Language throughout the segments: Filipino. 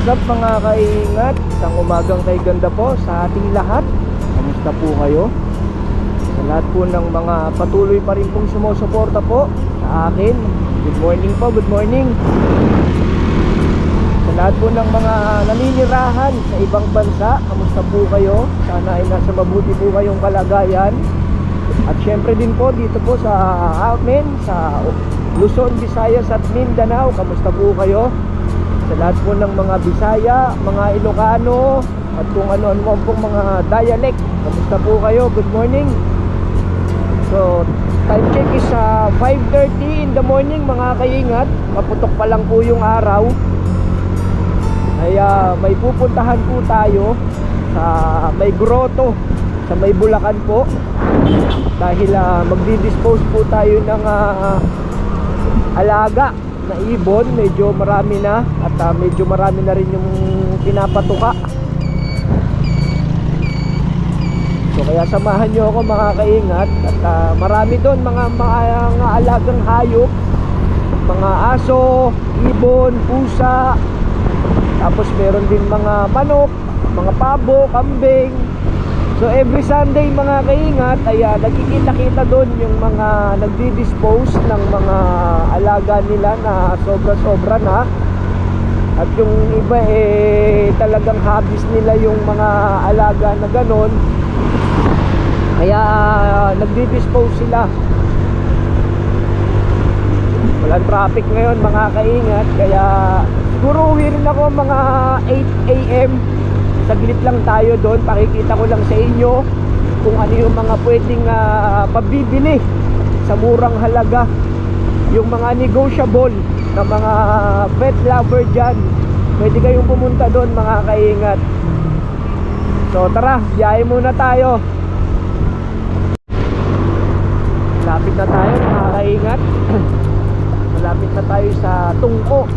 up mga kaingat? Isang umagang kay ganda po sa ating lahat. Kamusta po kayo? Sa lahat po ng mga patuloy pa rin pong sumusuporta po sa akin, good morning po, good morning. Sa lahat po ng mga naninirahan sa ibang bansa, kamusta po kayo? Sana ay nasa mabuti po kayong kalagayan. At syempre din po dito po sa amin, sa Luzon, Visayas at Mindanao, kamusta po kayo? Sa lahat po ng mga Bisaya, mga Ilocano at kung ano-ano pong mga dialect, kamusta po kayo? Good morning. So time check is 5:30 in the morning mga kaingat. Kaputok pa lang po yung araw. Kaya may pupuntahan po tayo sa may grotto sa may Bulacan po. Dahil magdi-dispose po tayo ng alaga na ibon. Medyo marami na at medyo marami na rin yung pinapatuka. So kaya samahan nyo ako mga kaingat. At marami doon mga alagang hayop, mga aso, ibon, pusa. Tapos meron din mga manok, mga pabo, kambing. So every Sunday mga kaingat ay nagkikita-kita doon yung mga nagdi-dispose ng mga alaga nila na sobra-sobra na. At yung iba talagang hobbies nila yung mga alaga na ganon. Kaya nagdi-dispose sila. Walang traffic ngayon mga kaingat. Kaya siguro uwi rin ako mga 8 AM. Saglit lang tayo doon. Pakikita ko lang sa inyo kung ano yung mga pwedeng pabibili sa murang halaga. Yung mga negotiable na mga pet lover dyan, pwede kayong pumunta doon mga kaingat. So tara, biyahe muna tayo. Malapit na tayo mga kaingat. Malapit na tayo sa Tungko.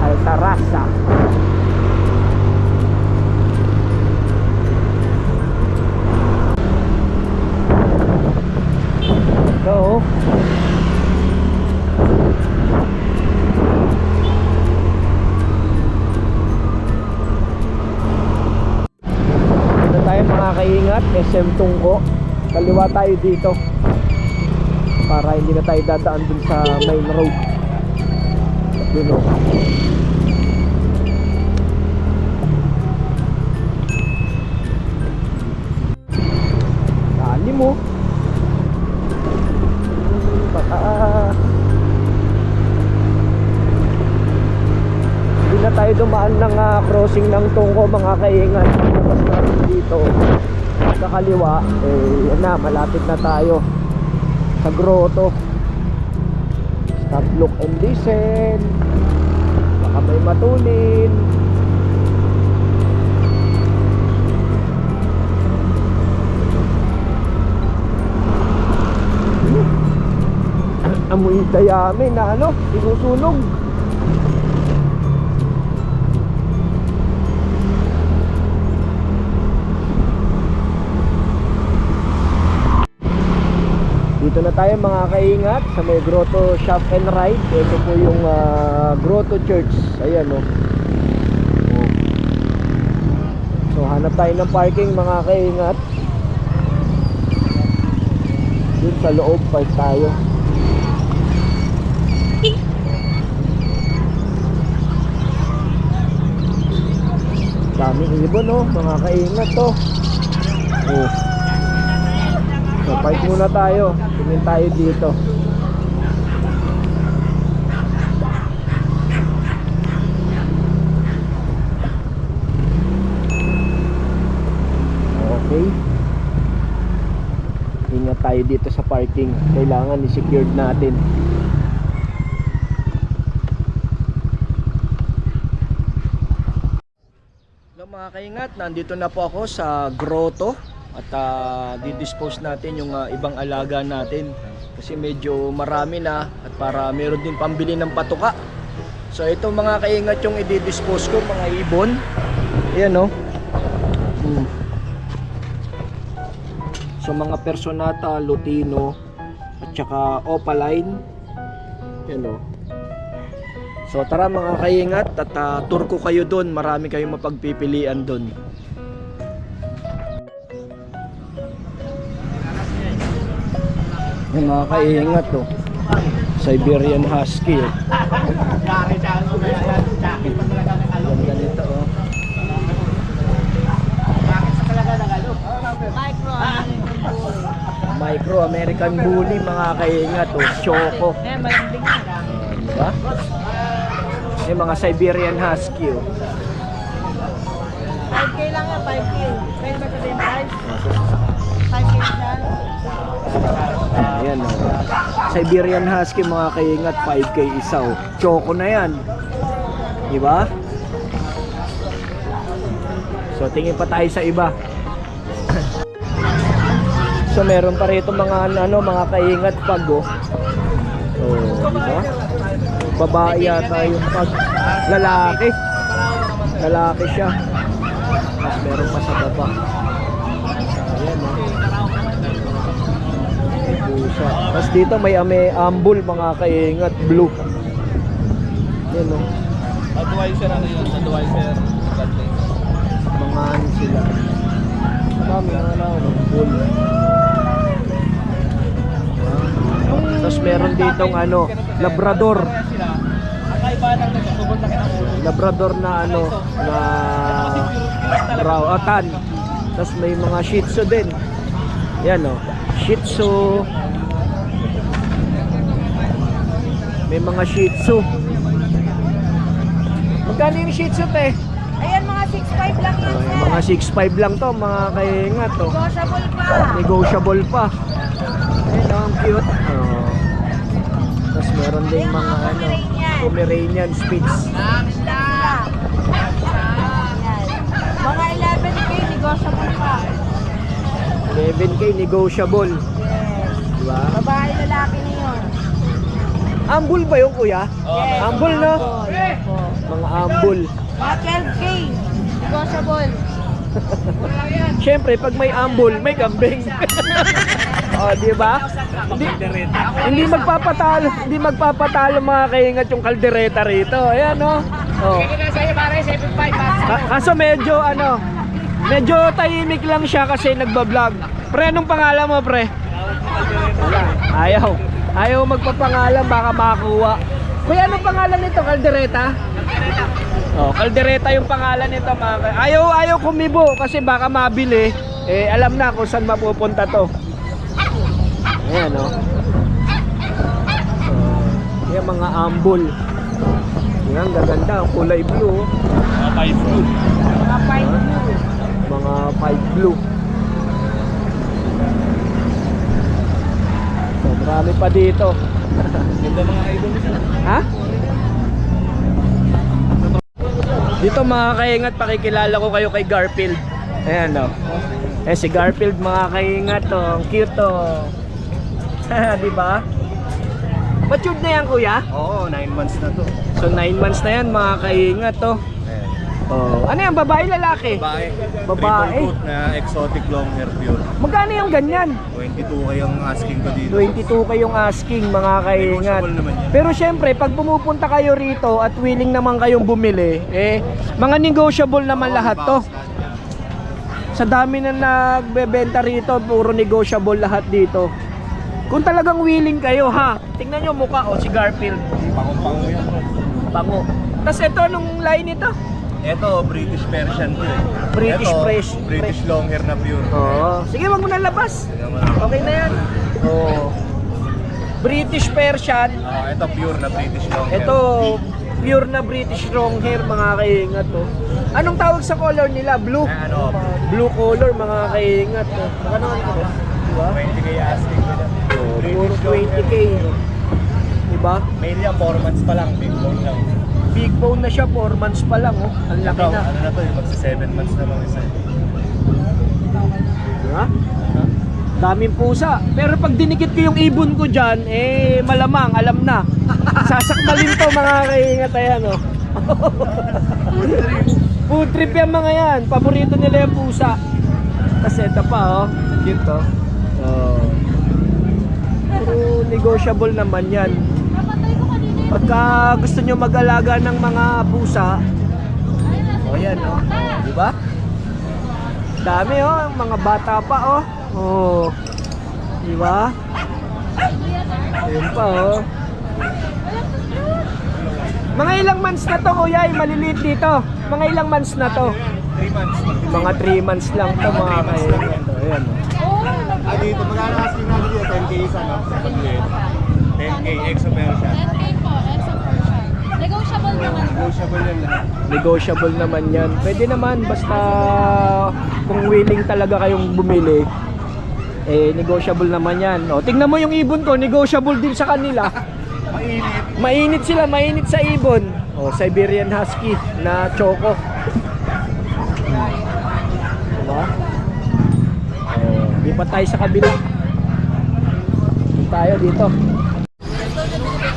Altarasa. So kaingat, SM Tungko. Kaliwa tayo dito para hindi na tayo dadaan dun sa main road. Dun o. Dali mo. Pataas. Hindi na tayo dumaan ng crossing ng Tungko mga kaingat. Tapos natin dito sa kaliwa, yan na, malapit na tayo sa grotto. Stop, look and listen. Baka may matulin. Amoy dayami na sinusunog. Dito na tayo mga kaingat sa may Grotto Shop and Ride. Ito po yung Grotto Church. Ayan o. So hanap tayo ng parking mga kaingat. Dun sa loob park tayo. Daming ibon mga kaingat to. So park muna tayo. Tingin tayo dito. Okay. Ingat tayo dito sa parking. Kailangan i-secured natin. Hello mga kaingat, nandito na po ako sa grotto. At di-dispose natin yung ibang alaga natin kasi medyo marami na at para meron din pambili ng patuka. So ito mga kaingat yung i-dispose ko, mga ibon. Ayan So mga Personata, Lutino, at saka Opaline. Yan o. So tara mga kaingat at tour ko kayo doon. Marami kayong mapagpipilian doon. Yung mga kaingat o. Siberian Husky o. Ganda nito o. Micro American Bully mga kaingat o. Choco. Diba? Yung mga Siberian Husky oh. 5K lang yan, 5K. Pwede ba sabihin price? 5K dyan. Ayan oh. Siberian Husky mga kaingat, 5K isa oh. Choco na yan. Diba? So tingin pa tayo sa iba. So meron pa rito mga mga kaingat pag oh. Oh, diba? Babae yata yung pag lalaki. Lalaki siya. Tapos meron pa sa baba. Ayan oh. May pusa. Tapos dito may ambul mga kaingat, blue. Ayan oh. Advisor ano yun? Advisor. Mga ano sila. Marami na ambul. Tapos meron ditong Labrador. Labrador na na rawatan. Tapos may mga Shih Tzu din. Yan oh, Shih Tzu. May mga Shih Tzu. Magkano yung Shih Tzu te? Ayan, mga 6'5 lang yan, sir. Mga 6'5 lang to mga kaingat oh. Negotiable pa. Negotiable pa. Ayun oh, ang cute. Oh. Tapos meron din mga Pomeranian Spitz. Ganda. Ayan. Mga 11K, negotiable pa. 11K negotiable. Yes. Diba? Babae, lalaki na yun. Ambul ba yung kuya? Yes. Ambul no? Yes po. Mga ambul. Mga 12K, negotiable. Siyempre pag may ambul, may kambing. Oh, di ba? Hindi magpapatalo mga kaingat yung kaldereta rito. Ayan oh. Oh. Kaso medyo medyo tahimik lang siya kasi nagba-vlog. Pre, anong pangalan mo, pre? Wala. Ayaw magpapangalan, baka makakuha. Kuya, anong pangalan nito? Kaldereta? Oh, kaldereta yung pangalan nito, mga. Ayaw kumibo kasi baka mabili. Alam na kung saan mapupunta to. Ayan oh. Yung mga ambul. Yan, gaganda, ang kulay blue. Mga 5 blue. Mga 5 blue. Mga 5 blue. So, marami pa dito. Ganda mga idol nila. Ha? Dito mga kaingat, pakikilala ko kayo kay Garfield. Ayan o. Si Garfield mga kaingat to. Ang cute to. Diba? Matured na yan kuya? Oo, 9 months na to. So 9 months na yan mga kaingat to. Oh. Ano yan? Babae, lalaki? Babae. Babae. Triple coat na exotic long hair pure. Magkano yung ganyan? 22 kayong asking ko dito. 22 kayong asking mga kaingat. Negotiable naman yan. Pero syempre, pag pumupunta kayo rito at willing naman kayong bumili, mga negotiable naman lahat to. Sa dami na nagbebenta rito, puro negotiable lahat dito. Kung talagang willing kayo ha, tingnan nyo mukha si Garfield. Pangong-pango yan. Pango. Tapos ito, anong line nito? Ito, British Persian to eh. British Ito, Fresh. British long hair na pure. Oo. Sige, wag mo na labas. Tingnan mo lang. Okay na yan. Oo. British Persian. Ito pure na British long hair. Ito, pure na British long hair mga kaingat to. Anong tawag sa color nila? Blue. Blue color mga kaingat to. Ano ito? Diba? 20k asking ko na. Puro 20k. Diba? Mainly 4 months pa lang, big bone lang. Big bone na siya, 4 months pa lang oh. Ang laki Ito, na. ano na to, magsi 7 months na lang isa. Diba? Daming pusa. Pero pag dinikit ko yung ibon ko dyan, malamang, alam na. Sasakmalin to mga kaingat. Ayan oh. Food trip yan mga yan. Paborito nila yung pusa. Kasi ito pa oh. Cute oh. Puro negotiable naman yan. Pagka gusto nyo mag-alaga ng mga pusa, o yan o, diba? Dami oh, mga bata pa oh. Oh. Diba? Ayun pa oh. Mga ilang months na to kuya, yung maliliit dito. Mga ilang months na to. 3 months. Mga 3 months lang to mga kaibigan. Ayan oh. Dito, magkano asking namin dito? 10K isa, no? Sa pag-liit. 10K, exo meron siya. 10K po, exo Persian. Negotiable naman po. Negotiable yan lahat. Negotiable naman yan. Pwede naman basta kung willing talaga kayong bumili. Eh, negotiable naman yan. O, tingnan mo yung ibon ko, negotiable din sa kanila. Mainit. Mainit sila, mainit sa ibon. O, Siberian Husky na choco. Diba? O, di pa tayo sa kabila. Di tayo dito.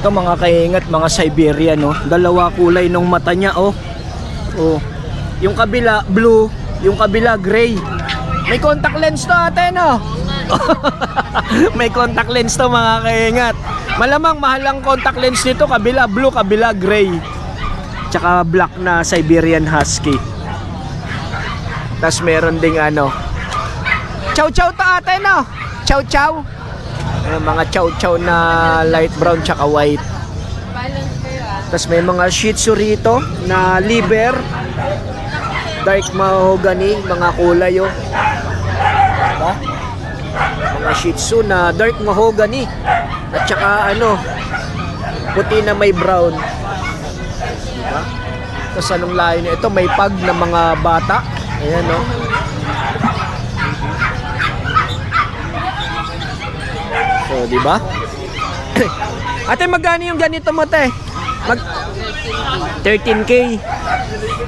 Ito mga kaingat, mga Siberian, no? Dalawa kulay ng mata niya, oh. Oh. Yung kabila, blue. Yung kabila, gray. May contact lens to, ate, no? May contact lens to, mga kaingat. Malamang mahal ang contact lens nito, kabila blue, kabila gray. Tsaka black na Siberian Husky. Tapos meron ding ano, chow chow to ate, no? Chow chow. Mga chow chow na light brown tsaka white. Balance kayo Tapos may mga Shih Tzu rito na liver, dark mahogany, mga kulay oh. Diba? Mga Shih Tzu na dark mahogany at saka ano, puti na may brown. Diba? Tapos anong layo na ito? May pug na mga bata. Ayan oh. So, diba? Ate, magkano yung ganito mo, te? 13K.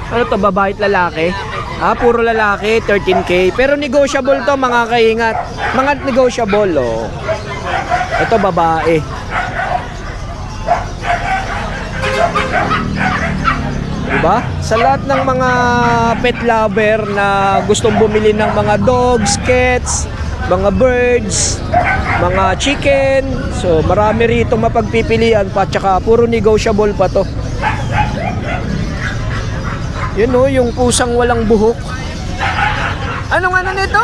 Ano to, babae at lalaki? Ah, puro lalaki, 13K. Pero negotiable to, mga kaingat. Mga negotiable, oh. Ito, babae. Diba? Sa lahat ng mga pet lover na gustong bumili ng mga dogs, cats, mga birds, mga chicken. So, marami rito mapagpipilian pa. Tsaka puro negotiable pa to. Yun o, yung pusang walang buhok. Anong ano nito?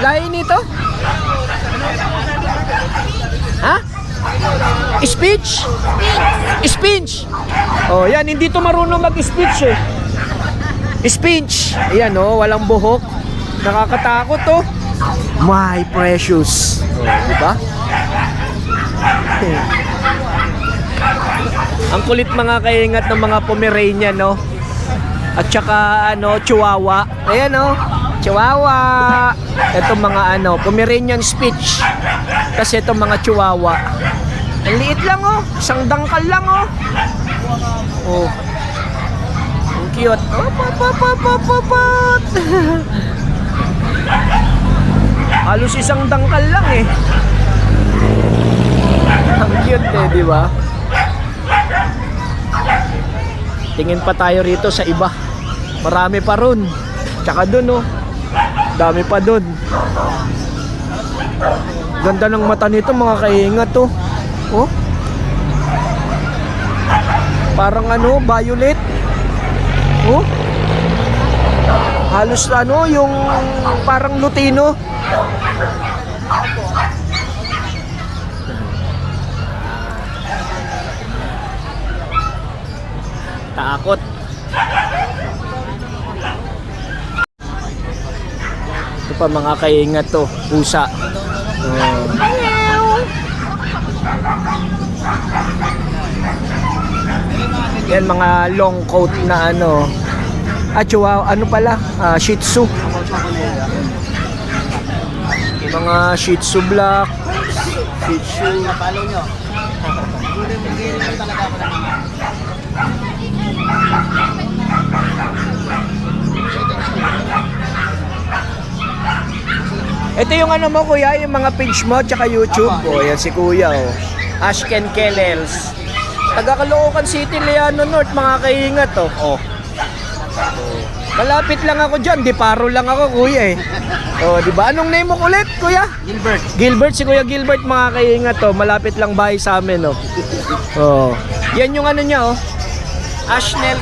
Lahi nito? Ha? Speech? Speech. Oh, yan, hindi to marunong mag-speech eh. Speech. Ayan oh, walang buhok. Nakakatakot oh. My precious. Oh, diba? Ang kulit mga kaingat ng mga Pomeranian, no? At saka ano, Chihuahua. Ayan oh, Chihuahua. Ito mga ano, Pomeranian speech. Kasi ito mga Chihuahua. Ang liit lang oh, isang dangkal lang oh. Oh. Ang cute. Oh, pat. Halos isang dangkal lang eh. Ang cute eh, di ba? Tingin pa tayo rito sa iba. Marami pa ron. Tsaka dun oh. Dami pa dun. Ganda ng mata nito mga kaingat oh. Oh. Parang ano, violet. Oh. Halos ano, yung parang lutino. Takot. Ito pa mga kaingat to, pusa. Yan mga long coat na ano. Chihuahua, ano pala? Shih Tzu. Mga Shih Tzu black, Shih Tzu. Follow nyo. Talaga ako lang. Ito yung ano mo kuya, yung mga page mo tsaka YouTube. Oh, yan si kuya oh. Ashken Kennels. Taga Caloocan City, Liano North, mga kaingat oh. Oh. Malapit lang ako dyan, di paro lang ako kuya eh. Oh, di ba? Anong name mo ulit kuya? Gilbert. Gilbert, si Kuya Gilbert mga kaingat to. Malapit lang bahay sa amin oh. Oh. Yan yung ano niya oh. Ashken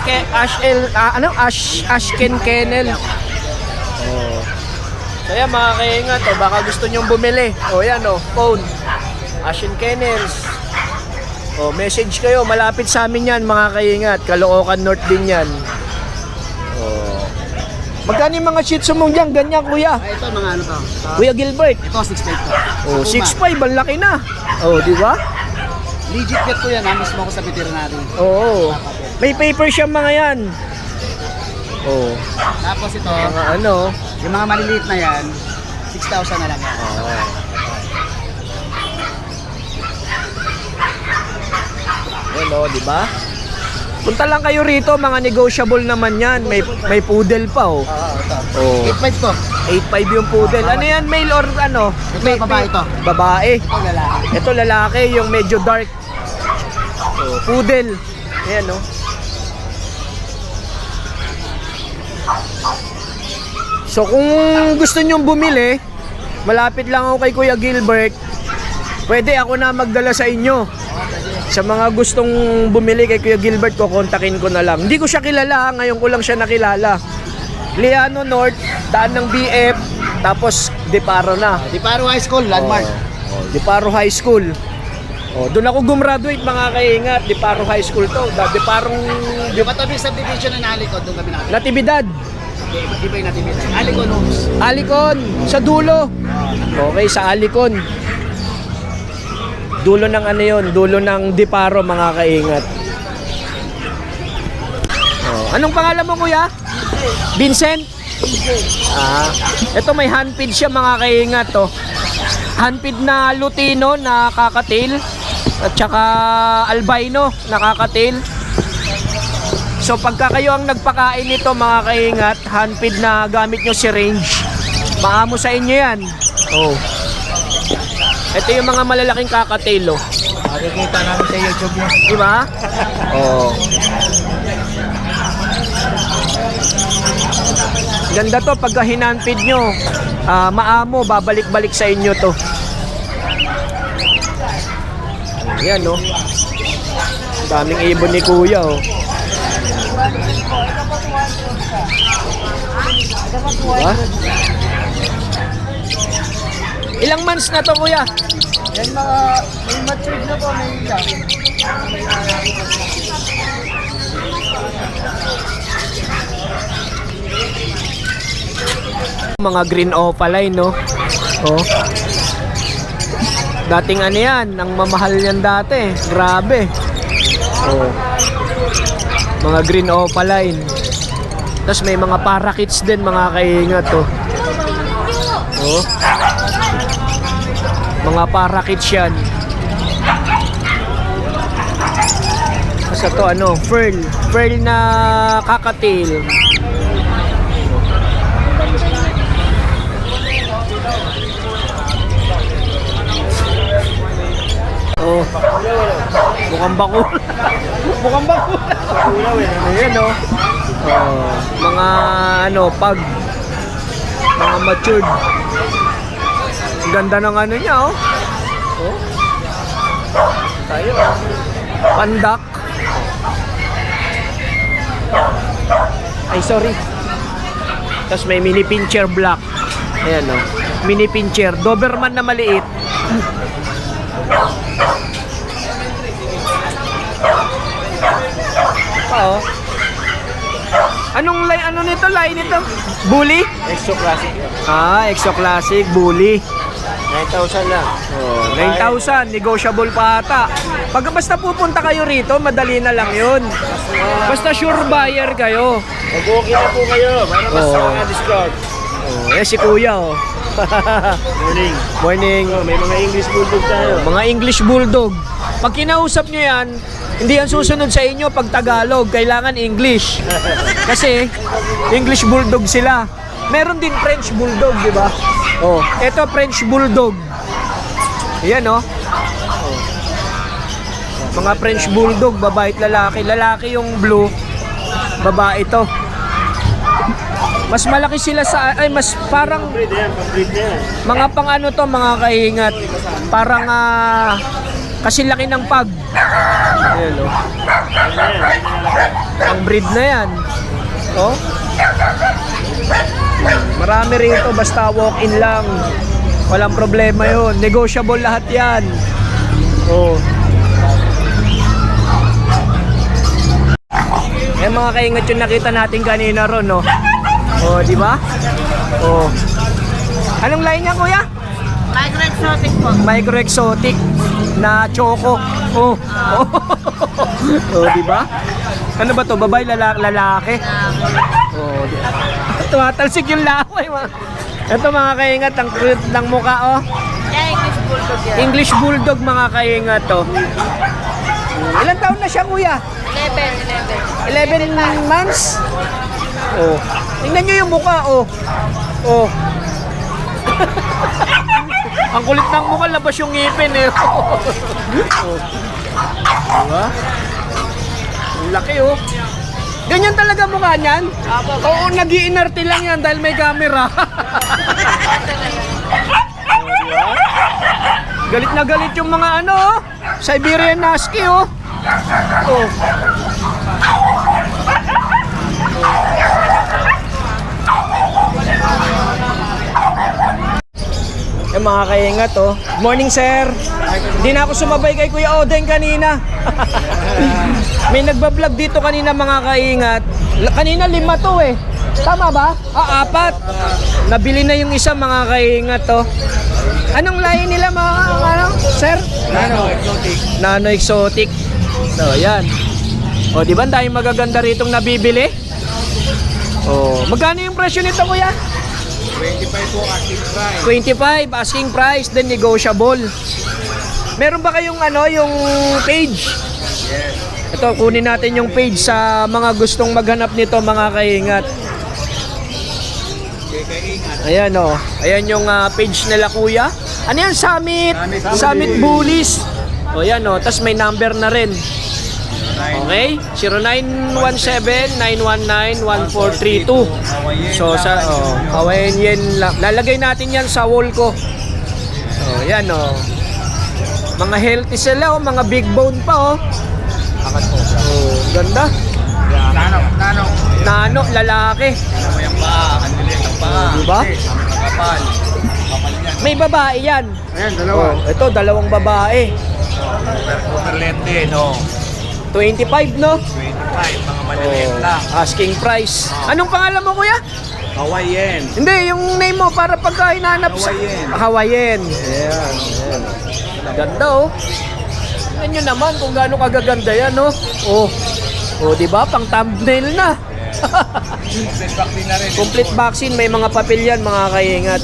Kennel. Oh. So yan mga kaingat oh, baka gusto nyong bumili. Oh yan oh, phone. Ashken Kennels. Oh, message kayo, malapit sa amin yan mga kaingat. Caloocan North din yan. Oh. Magkano yung mga Shih Tzu mong dyan? Ganyan kuya. Ay, ito mga ano to. Kuya Gilbert. Ito 6.5 to. Oh, 6'5", ang laki na. Oh, di ba? Legit cat ko yan, mismo ako sa veterinary. Oo. May paper siya mga yan. Oh. Tapos ito, Mga ano. yung mga maliliit na yan, 6,000 na lang yan. Yan oh, di ba? Punta lang kayo rito, mga negotiable naman yan. May poodle pa oh. Ito. Oh. 8.5 to. 8'5" yung poodle. Ano yan, male or ano? Ito, babae to. Babae. Ito lalaki. Ito lalaki, yung medyo dark. Oh, poodle. Ayan oh. So kung gusto nyong bumili, malapit lang ako kay Kuya Gilbert. Pwede ako na magdala sa inyo. Sa mga gustong bumili kay Kuya Gilbert, kukontakin ko na lang. Hindi ko siya kilala, ngayon ko lang siya nakilala. Liano North, daan ng BF, tapos Deparo na. Diparo High School, landmark. Oh, Deparo High School. Oh, doon ako gumraduate mga kaingat. Deparo High School to. Deparong Yung katabi subdivision na Alicon, doon kami natin. Natividad. Di ba yung natin? Alicon Homes. Alicon, sa dulo. Okay, sa Alicon. Dulo ng ano yun, dulo ng Deparo mga kaingat. Oh, anong pangalan mo kuya? Vincent? Ah, ito may handpid siya mga kaingat to. Handpid na Lutino na kakatil at saka albino na kakatil. So pagka kayo ang nagpakain nito mga kaingat, handpid na gamit nyo syringe, maamo sa inyo yan. Oh. Ito yung mga malalaking kakatail, oh. Makikita namin sa YouTube yun. Di ba? Oh. Ganda to pagka hinanpid nyo. Maamo, babalik-balik sa inyo to. Ayan, oh. Daming ibon ni kuya, oh. Diba? Ilang months na to kuya? Yan mga, may matured na po, may ila. Mga green opaline, no? Oh. Dating ano yan, ang mamahal yan dati. Grabe. Oh. Mga green opaline. Tapos may mga parakeets din mga kaingat, oh. Oh. Mga parakeets yan. Kasi to ano, pearl na kakatil. Oh. Mukhang bakul. Mukhang bakul. Ayan oh. Oh, mga ano, pag mga matured. Ganda ng ano niya, oh. Oh. Tayo, oh. Pandak. Ay, sorry. Tapos may mini pincher black. Ayan, oh. Mini pincher. Doberman na maliit. Pa, oh. Anong line, ano nito? Line nito? Bully? Exo Classic. Ah, Exo Classic, Bully. 9,000 lang. Oh, 9,000, negotiable pa ata. Pag basta pupunta kayo rito, madali na lang yun. Basta sure buyer kayo. Mag-okay na po kayo para mas Oo. discount. Oh, eh si kuya oh. Morning. Morning. Oh, may mga English Bulldog tayo. Mga English Bulldog. Pag kinausap nyo yan, hindi yan susunod sa inyo pag Tagalog. Kailangan English. Kasi English Bulldog sila. Meron din French Bulldog, di ba? Oh, ito French Bulldog. Ayan oh. Oh. Mga French Bulldog, babae at lalaki. Lalaki yung blue, babae ito. Mas malaki sila sa, ay mas parang Breed yan, pang-breed na yan. mga pang ano to, mga kaingat. Parang kasi laki ng pag. Ayan o. Ang breed na yan. Oh. Marami rito, basta walk-in lang. Walang problema yun. Negotiable lahat yan. Oh. Eh mga kaingat yung nakita natin kanina ron, no? Oh, di ba? Oh. Anong line niya, kuya? Micro exotic po. Micro exotic na choco. Oh. Oh, oh di ba? Ano ba to? Babae, lalaki? Oh, di ba? Tumatalsik yung laway, mga. Ito mga kaingat, ang cute ng mukha, oh. Yeah, English Bulldog yan. English Bulldog, mga kaingat, oh. Ilan taon na siya, kuya? 11 months? Oh. Tingnan nyo yung mukha, oh. Oh. Ang kulit ng mukha, labas yung ngipin, eh. Oh. Diba? Ang laki, oh. Ganyan talaga mukha niyan? Oo, nag-iinarte lang yan dahil may camera. Galit na galit yung mga ano, oh. Siberian Husky, oh. Oh. Yung mga kaingat, oh. Good morning, sir. Hindi na ako sumabay kay Kuya Oden kanina. May nagbablog dito kanina, mga kaingat. Kanina 5 to, eh. Tama ba? 4. Nabili na yung isa, mga kaingat, oh. Anong lahi nila, mga ano, sir? Nano, exotic. Nano exotic. So, yan. O, di ba? Dahil magaganda ritong nabibili. O, magkano yung presyo nito, kuya? 25 po asking price. 25 asking price, then negotiable. Meron ba kayong ano, yung page? Yes. Ito, kunin natin yung page sa mga gustong maghanap nito, mga kaingat. Ayan, o. Ayan yung page nila, kuya. Ano yan? Summit Bullies. O, yan, o. Tapos may number na rin. Okay? 0917-919-1432. So, sa Hawaiian yen lang. Lalagay natin yan sa wall ko. O, yan, o. Mga healthy sila, o. Mga big bone pa, o. Oh, ganda. Nano. Nano, lalaki. Ano yung paa, kandilit ang paa. Diba? Kapal. Kapal yan. May babae yan. Ayan, Oh, ito, dalawang babae. Overlente, no? 25, no? 25, mga maliliit lang. Asking price. Anong pangalan mo, kuya? Hawaiian. Hindi, yung name mo para pagka hinahanap sa... Hawaiian. Hawaiian. Ayan, ayan. Ganda, oh. Tingnan nyo naman kung gaano kagaganda yan, no? Oh. Oh, di ba? Pang thumbnail na. Complete vaccine na rin. Complete vaccine, may mga papel yan, mga kaingat.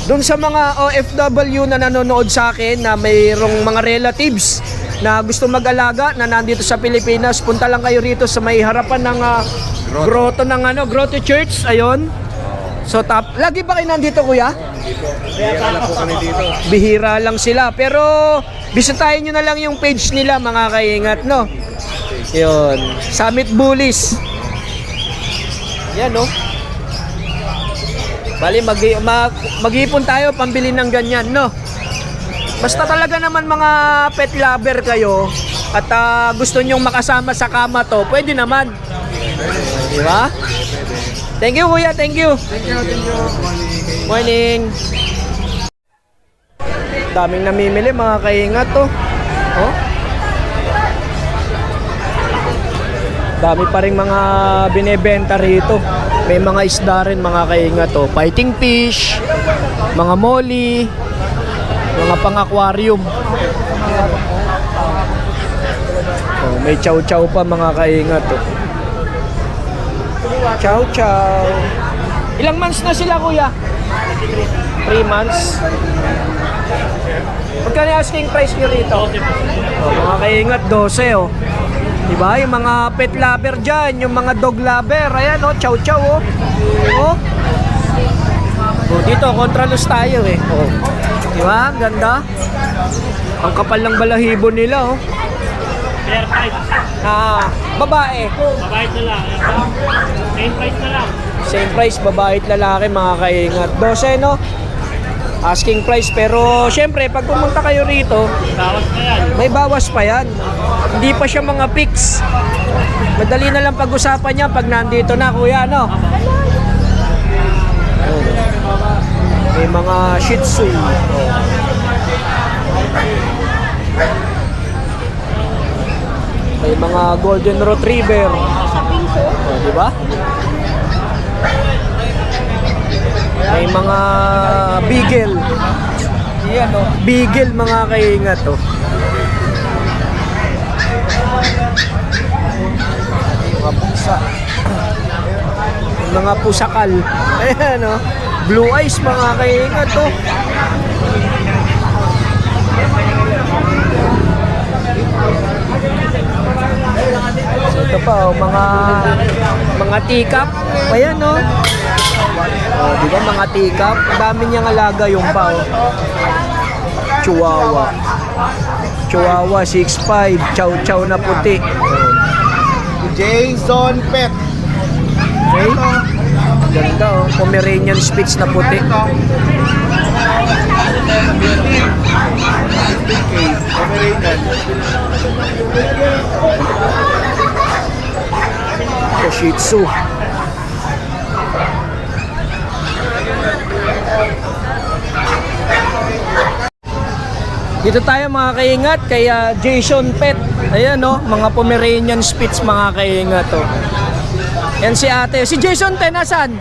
Doon sa mga OFW na nanonood sa akin na mayroong mga relatives na gusto mag-alaga na nandito sa Pilipinas, punta lang kayo rito sa may harapan ng grotto ng Grotto Church. Ayun. So, lagi ba kayo nandito, kuya? Bihira lang po kami dito. Bihira lang sila. Pero, bisitahin nyo na lang yung page nila, mga kaingat, no? Yun. Summit Bullies. Yan, no? Bali, mag-ipon tayo, pambili ng ganyan, no? Basta talaga naman mga pet lover kayo at gusto nyong makasama sa kama to, pwede naman. Di ba? Thank you, kuya. Thank you. Morning. Daming namimili, mga kaingat, to. Oh. Dami pa ring mga binebenta rito. May mga isda rin, mga kaingat, to. Fighting fish, mga molly, mga pang-aquarium. Oh, may chow-chow pa, mga kaingat, to. Chow-chow. Ilang months na sila, kuya? 3 months. Magkano yung asking price nyo rito? Oh, mga kaingat, 12, oh. Diba? Yung mga pet lover dyan, yung mga dog lover. Ayan, oh, chow-chow, oh. Oh. Oh, dito, contralus tayo, eh. Oh. Diba? Ganda. Ang kapal ng balahibo nila, oh. Layer 5. Babae. Mabait na lang. Same price na lang. Same price, babae at lalaki mga kaingat. 12 no? Asking price, pero syempre pag pumunta kayo rito, Bawas na yan. may bawas pa yan. Hindi pa siya mga fix. Madali na lang pag-usapan niya pag nandito na, kuya, no? Oh. May mga Shih Tzu. Oh. May mga Golden Retriever. Oh, di ba? May mga Beagle. Yan, oh. Beagle, mga kaingat, oh. Mga pusa. Mga pusakal. Ayan, oh. Blue eyes, mga kaingat, oh. So, ito pa, oh, mga teacup. Ayan, oh. Oh, di ba mga teacup? Ang dami niyang alaga yung pa, oh. Chihuahua. Chihuahua 6'5", chow-chow na puti. Oh. Jason Pet. Okay. Ganda, oh. Pomeranian Spitz na puti. Ito, Shih Tzu. Dito tayo mga kaingat kay Jason Pet. Ayan, no, mga Pomeranian Spitz, mga kaingat, oh. Yan si ate. Si Jason Pet nasaan?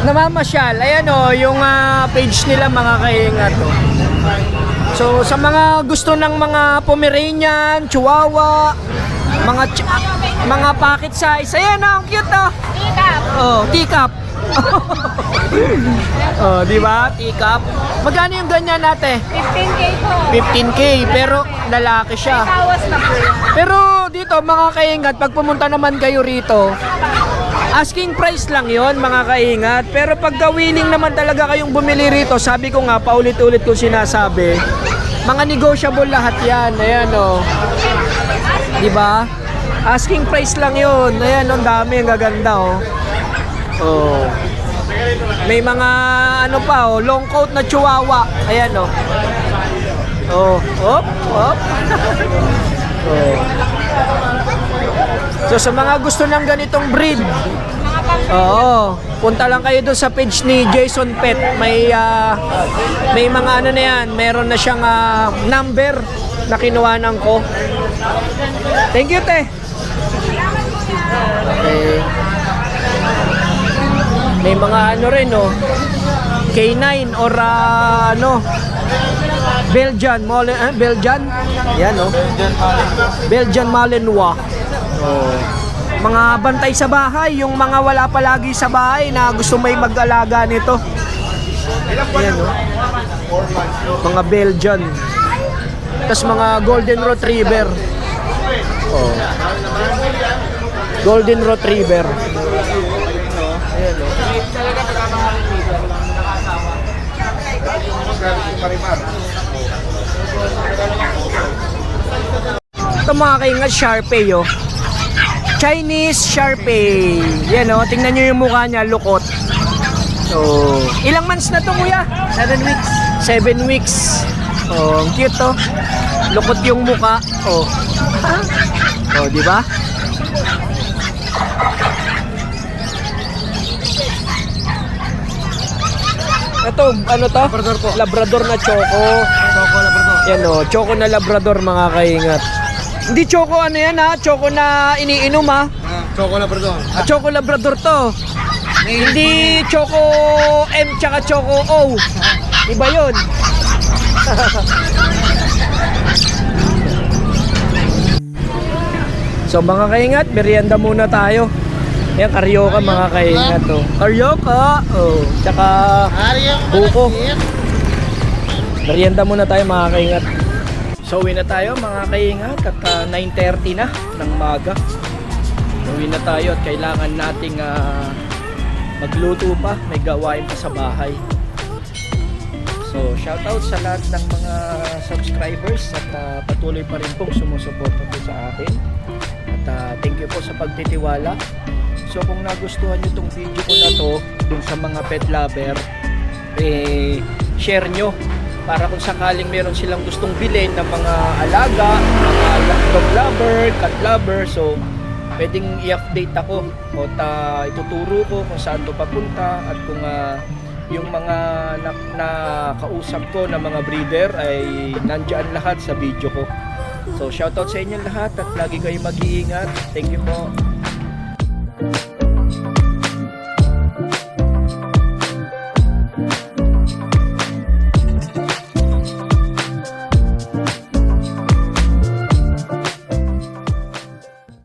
Namamasyal. Ayan, oh, yung page nila, mga kaingat, oh. So sa mga gusto ng mga Pomeranian, Chihuahua, mga pocket size. Ayan, oh, ang cute, oh. Teacup. Oh, teacup. Oh, di ba? Teacup. Magkano yung ganyan natin? 15K po. 15K, pero lalaki siya. Bawas na po. Pero dito, mga kaingat, pag pumunta naman kayo rito, asking price lang yon, mga kaingat. Pero pagka willing naman talaga kayong bumili rito, sabi ko nga, paulit-ulit kong sinasabi, mga negotiable lahat yan. Ayan, oh. Di ba? Asking price lang yon. Ayan, ang dami, ang gaganda, oh. Oh. May mga ano pa, oh, long coat na chihuahua. Ayan, oh. Oh, hop, hop. Oh. So sa mga gusto ng ganitong breed, oo, punta lang kayo doon sa page ni Jason Pet. May mga ano na yan, meron na siyang number na kinuhanan ko. Thank you, te. Okay. May mga ano rin, oh, K9 or ano, Belgian, Belgian. Yan, oh. Belgian Malinois. Oh. Mga bantay sa bahay, yung mga wala palagi sa bahay na gusto may mag-alaga nito. Yan, oh. Mga Belgian. Tapos mga Golden Retriever. Oh. Golden Retriever. Ayan, oh. Ito mga kaingat, Sharpei, oh. Chinese Sharpei. Yan, oh, tingnan nyo yung mukha niya, lukot. So, ilang months na to, kuya? 7 weeks. 7 weeks. Oh, ang cute, oh. Lukot yung mukha. Oh. Oh, di ba? Ito, ano to? Labrador po. Labrador na choco. Choco Labrador. Yan, oh, choco na Labrador, mga kaingat. Hindi choco ano yan, ha? Choco na iniinom, ha? Choco Labrador. Choco Labrador to. Hindi Choco M tsaka Choco O. Iba yun. So mga kaingat, merienda muna tayo. Yan, karyoka mga kaingat, oh. Karyoka. Oh, tsaka buko. Merienda muna tayo mga kaingat. So uwi na tayo mga kaingat at 9:30 na ng maga. Uwi na tayo at kailangan nating magluto pa, may gawain pa sa bahay. So shoutout sa lahat ng mga subscribers at patuloy pa rin pong sumusuporta po sa akin. At thank you po sa pagtitiwala. So kung nagustuhan nyo itong video ko na to dun sa mga pet lover, share nyo para kung sakaling meron silang gustong bilhin ng mga alaga, mga dog lover, cat lover, so pwedeng i-update ako o ituturo ko kung saan to papunta at kung yung mga nakausap ko na mga breeder ay nandyan lahat sa video ko. So shoutout sa inyo lahat at lagi kayo mag-iingat. Thank you po.